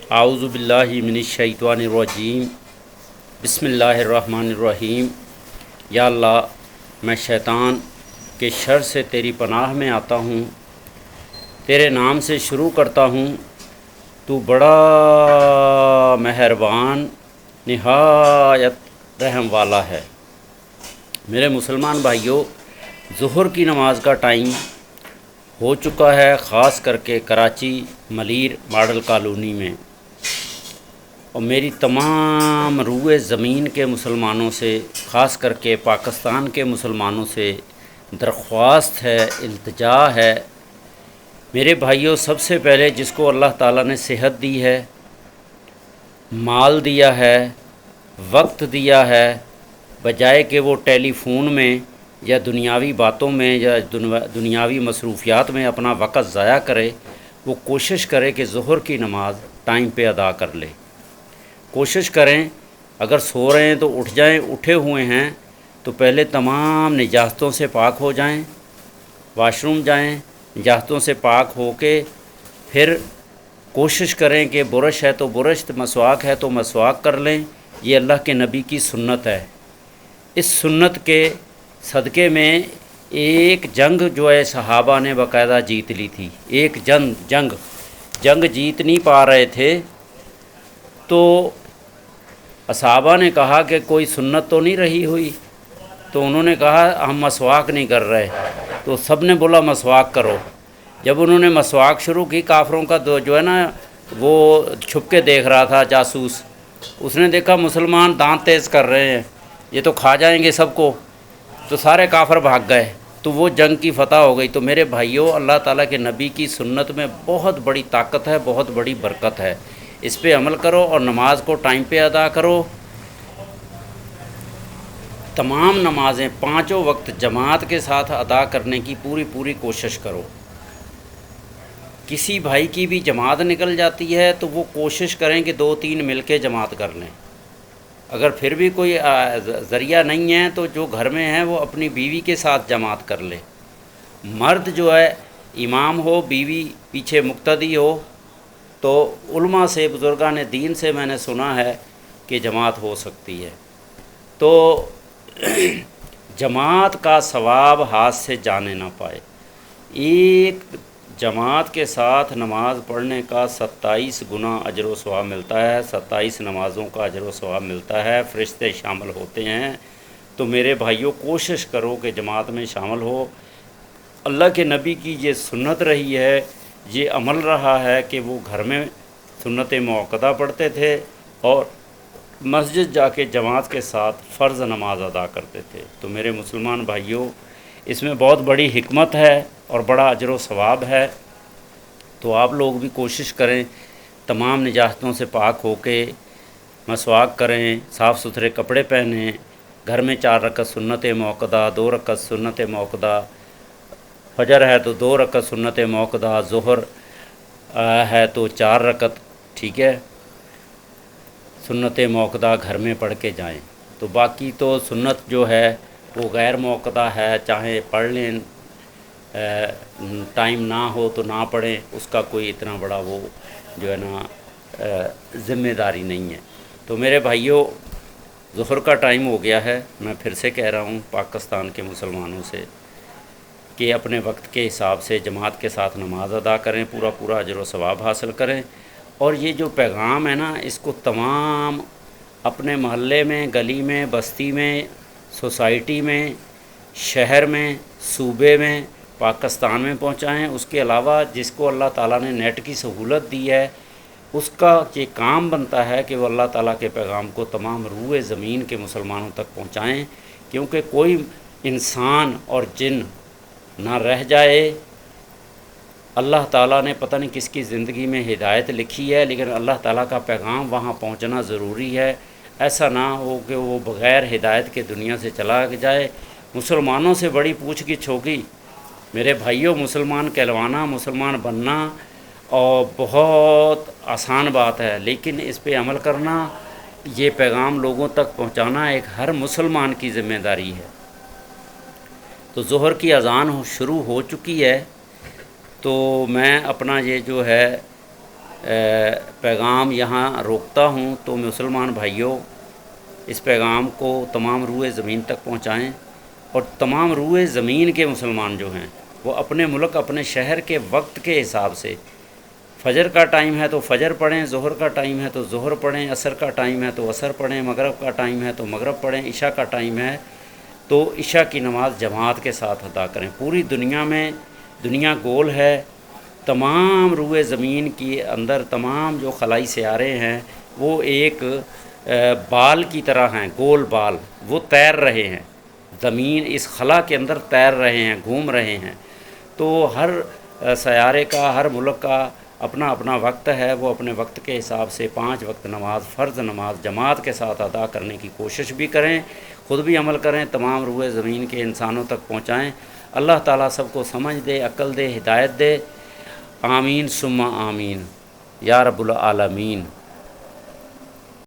اعوذ باللہ من الشیطان الرجیم بسم اللہ الرحمن الرحیم۔ یا اللہ، میں شیطان کے شر سے تیری پناہ میں آتا ہوں، تیرے نام سے شروع کرتا ہوں۔ تو بڑا مہربان نہایت رحم والا ہے۔ میرے مسلمان بھائیوں، ظہر کی نماز کا ٹائم ہو چکا ہے، خاص کر کے کراچی ملیر ماڈل کالونی میں، اور میری تمام روئے زمین کے مسلمانوں سے، خاص کر کے پاکستان کے مسلمانوں سے درخواست ہے، التجا ہے۔ میرے بھائیوں، سب سے پہلے جس کو اللہ تعالیٰ نے صحت دی ہے، مال دیا ہے، وقت دیا ہے، بجائے کہ وہ ٹیلی فون میں یا دنیاوی باتوں میں یا دنیاوی مصروفیات میں اپنا وقت ضائع کرے، وہ کوشش کرے کہ ظہر کی نماز ٹائم پہ ادا کر لے۔ کوشش کریں، اگر سو رہے ہیں تو اٹھ جائیں، اٹھے ہوئے ہیں تو پہلے تمام نجاستوں سے پاک ہو جائیں، واش روم جائیں، نجاستوں سے پاک ہو کے پھر کوشش کریں کہ برش ہے تو برش، مسواک ہے تو مسواک کر لیں۔ یہ اللہ کے نبی کی سنت ہے۔ اس سنت کے صدقے میں ایک جنگ جو ہے صحابہ نے باقاعدہ جیت لی تھی۔ ایک جنگ جیت نہیں پا رہے تھے، تو صحابہ نے کہا کہ کوئی سنت تو نہیں رہی ہوئی، تو انہوں نے کہا ہم مسواک نہیں کر رہے، تو سب نے بولا مسواک کرو۔ جب انہوں نے مسواک شروع کی، کافروں کا جو ہے نا وہ چھپ کے دیکھ رہا تھا جاسوس، اس نے دیکھا مسلمان دانت تیز کر رہے ہیں، یہ تو کھا جائیں گے سب کو، تو سارے کافر بھاگ گئے، تو وہ جنگ کی فتح ہو گئی۔ تو میرے بھائیوں، اللہ تعالیٰ کے نبی کی سنت میں بہت بڑی طاقت ہے، بہت بڑی برکت ہے۔ اس پہ عمل کرو اور نماز کو ٹائم پہ ادا کرو۔ تمام نمازیں پانچوں وقت جماعت کے ساتھ ادا کرنے کی پوری کوشش کرو۔ کسی بھائی کی بھی جماعت نکل جاتی ہے تو وہ کوشش کریں کہ 2-3 مل کے جماعت کر لیں۔ اگر پھر بھی کوئی ذریعہ نہیں ہے تو جو گھر میں ہے وہ اپنی بیوی کے ساتھ جماعت کر لے۔ مرد جو ہے امام ہو، بیوی پیچھے مقتدی ہو، تو علماء سے، بزرگان دین سے میں نے سنا ہے کہ جماعت ہو سکتی ہے۔ تو جماعت کا ثواب ہاتھ سے جانے نہ پائے۔ ایک جماعت کے ساتھ نماز پڑھنے کا 27 گنا اجر و ثواب ملتا ہے، 27 نمازوں کا اجر و ثواب ملتا ہے، فرشتے شامل ہوتے ہیں۔ تو میرے بھائیوں، کوشش کرو کہ جماعت میں شامل ہو۔ اللہ کے نبی کی یہ سنت رہی ہے، یہ عمل رہا ہے کہ وہ گھر میں سنت موقدہ پڑھتے تھے اور مسجد جا کے جماعت کے ساتھ فرض نماز ادا کرتے تھے۔ تو میرے مسلمان بھائیوں، اس میں بہت بڑی حکمت ہے اور بڑا اجر و ثواب ہے۔ تو آپ لوگ بھی کوشش کریں، تمام نجاستوں سے پاک ہو کے مسواک کریں، صاف ستھرے کپڑے پہنیں، گھر میں 4 رکعت سنت موقدہ، 2 رکعت سنت موقدہ، فجر ہے تو 2 رکعت سنت موقدہ، ظہر ہے تو 4 رکعت، ٹھیک ہے، سنت موقدہ گھر میں پڑھ کے جائیں۔ تو باقی تو سنت جو ہے وہ غیر موقدہ ہے، چاہے پڑھ لیں، ٹائم نہ ہو تو نہ پڑھیں، اس کا کوئی اتنا بڑا وہ جو ہے نا ذمہ داری نہیں ہے۔ تو میرے بھائیوں، ظہر کا ٹائم ہو گیا ہے۔ میں پھر سے کہہ رہا ہوں پاکستان کے مسلمانوں سے کہ اپنے وقت کے حساب سے جماعت کے ساتھ نماز ادا کریں، پورا اجر و ثواب حاصل کریں۔ اور یہ جو پیغام ہے نا، اس کو تمام اپنے محلے میں، گلی میں، بستی میں، سوسائٹی میں، شہر میں، صوبے میں، پاکستان میں پہنچائیں۔ اس کے علاوہ جس کو اللہ تعالیٰ نے نیٹ کی سہولت دی ہے، اس کا یہ کام بنتا ہے کہ وہ اللہ تعالیٰ کے پیغام کو تمام روئے زمین کے مسلمانوں تک پہنچائیں، کیونکہ کوئی انسان اور جن نہ رہ جائے۔ اللہ تعالیٰ نے پتہ نہیں کس کی زندگی میں ہدایت لکھی ہے، لیکن اللہ تعالیٰ کا پیغام وہاں پہنچنا ضروری ہے۔ ایسا نہ ہو کہ وہ بغیر ہدایت کے دنیا سے چلا جائے۔ مسلمانوں سے بڑی پوچھ گچھ ہوگی میرے بھائیوں۔ مسلمان کہلوانا، مسلمان بننا اور بہت آسان بات ہے، لیکن اس پہ عمل کرنا، یہ پیغام لوگوں تک پہنچانا ایک ہر مسلمان کی ذمہ داری ہے۔ تو ظہر کی اذان شروع ہو چکی ہے، تو میں اپنا یہ جو ہے پیغام یہاں روکتا ہوں، تو مسلمان بھائیوں اس پیغام کو تمام روئے زمین تک پہنچائیں، اور تمام روئے زمین کے مسلمان جو ہیں وہ اپنے ملک اپنے شہر کے وقت کے حساب سے، فجر کا ٹائم ہے تو فجر پڑھیں، ظہر کا ٹائم ہے تو ظہر پڑھیں، عصر کا ٹائم ہے تو عصر پڑھیں، مغرب کا ٹائم ہے تو مغرب پڑھیں، عشاء کا ٹائم ہے تو عشاء کی نماز جماعت کے ساتھ ادا کریں۔ پوری دنیا میں دنیا گول ہے، تمام روئے زمین کے اندر تمام جو خلائی سیارے ہیں وہ ایک بال کی طرح ہیں، گول بال، وہ تیر رہے ہیں، زمین اس خلا کے اندر تیر رہے ہیں، گھوم رہے ہیں۔ تو ہر سیارے کا، ہر ملک کا اپنا اپنا وقت ہے، وہ اپنے وقت کے حساب سے 5 وقت نماز، فرض نماز جماعت کے ساتھ ادا کرنے کی کوشش بھی کریں، خود بھی عمل کریں، تمام روئے زمین کے انسانوں تک پہنچائیں۔ اللہ تعالیٰ سب کو سمجھ دے، عقل دے، ہدایت دے۔ آمین ثم آمین یا رب العالمین۔